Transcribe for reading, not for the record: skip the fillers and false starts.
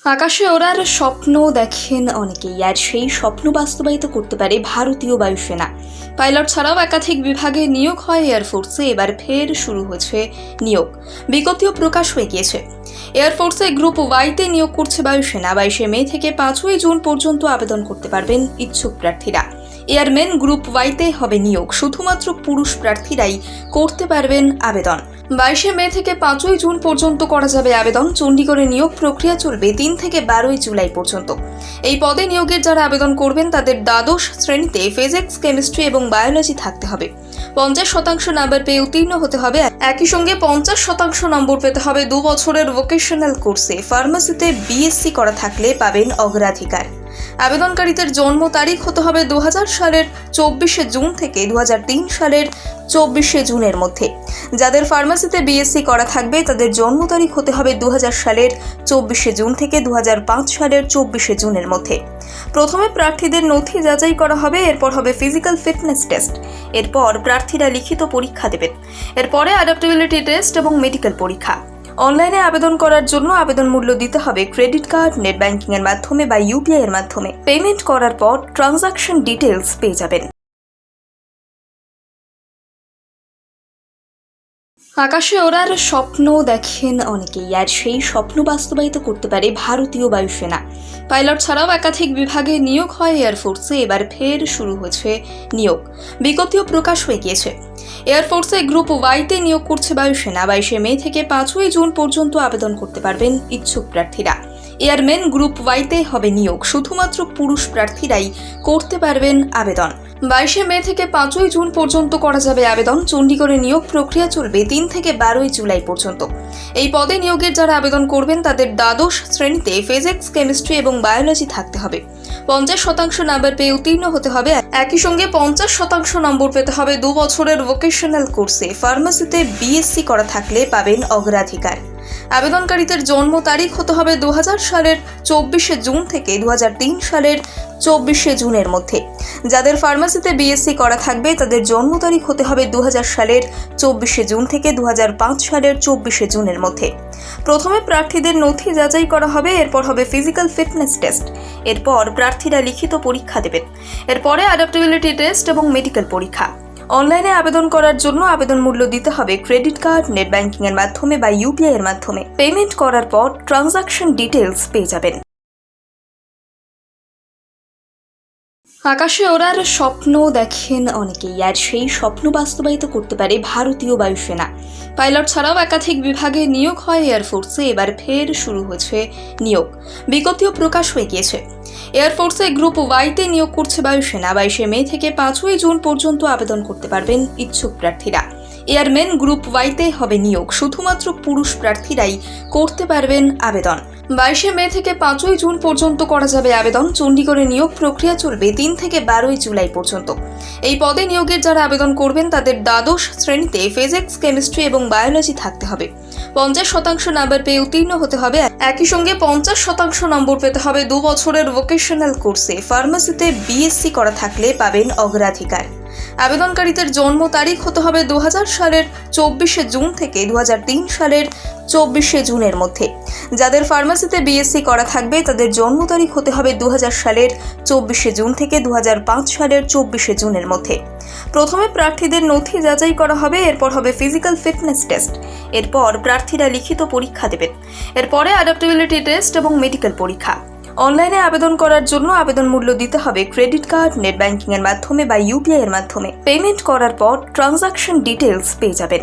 আকাশে ওড়ার স্বপ্ন দেখেন অনেকেই, আর সেই স্বপ্ন বাস্তবায়িত করতে পারে ভারতীয় বায়ুসেনা। পাইলট ছাড়াও একাধিক বিভাগে নিয়োগ হয় এয়ারফোর্সে। এবার ফের শুরু হয়েছে নিয়োগ, বিজ্ঞপ্তিও প্রকাশ হয়ে গিয়েছে। এয়ারফোর্সে গ্রুপ ওয়াইতে নিয়োগ করছে বায়ুসেনা। 22 মে থেকে 5 জুন পর্যন্ত আবেদন করতে পারবেন ইচ্ছুক প্রার্থীরা। এয়ারম্যান গ্রুপ ওয়াইতে হবে নিয়োগ, শুধুমাত্র পুরুষ প্রার্থীরাই করতে পারবেন আবেদন। 22 মে থেকে 5 জুন পর্যন্ত করা যাবে আবেদন। চণ্ডীগড়ে নিয়োগ প্রক্রিয়া চলবে 3 থেকে 12 জুলাই পর্যন্ত। এই পদে নিয়োগের যারা আবেদন করবেন তাদের দ্বাদশ শ্রেণীতে ফিজিক্স, কেমিস্ট্রি এবং বায়োলজি থাকতে হবে। 50% নাম্বার পেয়ে উত্তীর্ণ হতে হবে। একই সঙ্গে 50% নম্বর পেতে হবে 2 বছরের ভোকেশনাল কোর্সে। ফার্মাসিতে বিএসসি করা থাকলে পাবেন অগ্রাধিকার। আবেদনকারীদের জন্ম তারিখ হতে হবে 2000 সালের 24 জুন থেকে 2003 সালের 24 জুনের মধ্যে। যাদের ফার্মাসিতে বিএসসি করা থাকবে তাদের জন্ম তারিখ হতে হবে 2000 সালের 24 জুন থেকে 2005 সালের 24 জুনের মধ্যে। প্রথমে প্রার্থীদের নথি যাচাই করা হবে, এরপর হবে ফিজিক্যাল ফিটনেস টেস্ট। এরপর প্রার্থীরা লিখিত পরীক্ষা দেবেন। এরপরে অ্যাডাপ্টেবিলিটি টেস্ট এবং মেডিকেল পরীক্ষা। অনলাইনে আবেদন করার জন্য আবেদন মূল্য দিতে হবে ক্রেডিট কার্ড, নেট ব্যাংকিং এর মাধ্যমে বা ইউপিআই এর মাধ্যমে। পেমেন্ট করার পর ট্রানজাকশন ডিটেইলস পেয়ে যাবেন। আকাশে ওড়ার স্বপ্ন দেখেন অনেকেই, আর সেই স্বপ্ন বাস্তবায়িত করতে পারে ভারতীয় বায়ুসেনা। পাইলট ছাড়াও একাধিক বিভাগে নিয়োগ হয় এয়ারফোর্সে। এবার ফের শুরু হয়েছে নিয়োগ, বিজ্ঞপ্তিও প্রকাশ হয়ে গিয়েছে। এয়ারফোর্সে গ্রুপ ওয়াইতে নিয়োগ করছে বায়ুসেনা। 22 মে থেকে 5 জুন পর্যন্ত আবেদন করতে পারবেন ইচ্ছুক প্রার্থীরা। এয়ারম্যান গ্রুপ ওয়াইতে হবে নিয়োগ, শুধুমাত্র পুরুষ প্রার্থীরাই করতে পারবেন আবেদন। 22 মে থেকে 5 জুন পর্যন্ত করা যাবে আবেদন। চণ্ডীগড়ে নিয়োগ প্রক্রিয়া চলবে 3 থেকে 12 জুলাই পর্যন্ত। এই পদে নিয়োগের যারা আবেদন করবেন তাদের দ্বাদশ শ্রেণীতে ফিজিক্স, কেমিস্ট্রি এবং বায়োলজি থাকতে হবে। 50% নাম্বার পেয়ে উত্তীর্ণ হতে হবে। একই সঙ্গে 50% নম্বর পেতে হবে 2 বছরের ভোকেশনাল কোর্সে। ফার্মাসিতে বিএসসি করা থাকলে পাবেন অগ্রাধিকার। আবেদনকারীদের জন্ম তারিখ হতে হবে 2000 সালের 24 জুন থেকে 2003 সালের 24 জুনের মধ্যে। যাদের ফার্মাসিতে বিএসসি করা থাকবে তাদের জন্ম তারিখ হতে হবে 2000 সালের 24 জুন থেকে 2005 সালের 24 জুনের মধ্যে। প্রথমে প্রার্থীদের নথি যাচাই করা হবে, এরপর হবে ফিজিক্যাল ফিটনেস টেস্ট। এরপর প্রার্থীরা লিখিত পরীক্ষা দেবেন। এরপরে অ্যাডাপ্টেবিলিটি টেস্ট এবং মেডিকেল পরীক্ষা। অনলাইনে আবেদন করার জন্য আবেদন মূল্য দিতে হবে ক্রেডিট কার্ড, নেট ব্যাংকিং এর মাধ্যমে বা ইউপিআই এর মাধ্যমে। পেমেন্ট করার পর ট্রানজাকশন ডিটেইলস পেয়ে যাবেন। আকাশে ওড়ার স্বপ্ন দেখেন অনেকেই, আর সেই স্বপ্ন বাস্তবায়িত করতে পারে ভারতীয় বায়ুসেনা। পাইলট ছাড়াও একাধিক বিভাগে নিয়োগ হয় এয়ারফোর্সে। এবার ফের শুরু হয়েছে নিয়োগ, বিজ্ঞপ্তিও প্রকাশ হয়ে গিয়েছে। এয়ারফোর্সে গ্রুপ ওয়াইতে নিয়োগ করছে বায়ুসেনা। 22 মে থেকে 5 জুন পর্যন্ত আবেদন করতে পারবেন ইচ্ছুক প্রার্থীরা। এয়ারম্যান গ্রুপ ওয়াইতে হবে নিয়োগ, শুধুমাত্র পুরুষ প্রার্থীরাই করতে পারবেন আবেদন। 22 মে থেকে 5 জুন পর্যন্ত করা যাবে আবেদন। চণ্ডীগড়ে নিয়োগ প্রক্রিয়া চলবে 3 থেকে 12 জুলাই পর্যন্ত। এই পদে নিয়োগের যারা আবেদন করবেন তাদের দ্বাদশ শ্রেণীতে ফিজিক্স, কেমিস্ট্রি এবং বায়োলজি থাকতে হবে। 50% নাম্বার পেয়ে উত্তীর্ণ হতে হবে। একই সঙ্গে 50% নম্বর পেতে হবে 2 বছরের ভোকেশনাল কোর্সে। ফার্মাসিতে বিএসসি করা থাকলে পাবেন অগ্রাধিকার। আবেদনকারীদের জন্ম তারিখ হতে হবে 2000 সালের 24 জুন থেকে 2003 সালের 24 জুনের মধ্যে। যাদের ফার্মাসিতে বিএসসি করা থাকবে তাদের জন্ম তারিখ হতে হবে 2000 সালের 24 জুন থেকে 2005 সালের 24 জুনের মধ্যে। প্রথমে প্রার্থীদের নথি যাচাই করা হবে, এরপর হবে ফিজিক্যাল ফিটনেস টেস্ট। এরপর প্রার্থীরা লিখিত পরীক্ষা দেবেন। এরপরে অ্যাডাপ্টেবিলিটি টেস্ট এবং মেডিকেল পরীক্ষা। অনলাইনে আবেদন করার জন্য আবেদন মূল্য দিতে হবে ক্রেডিট কার্ড, নেট ব্যাংকিং এর মাধ্যমে বা ইউপিআই এর মাধ্যমে। পেমেন্ট করার পর ট্রানজাকশন ডিটেইলস পেয়ে যাবেন।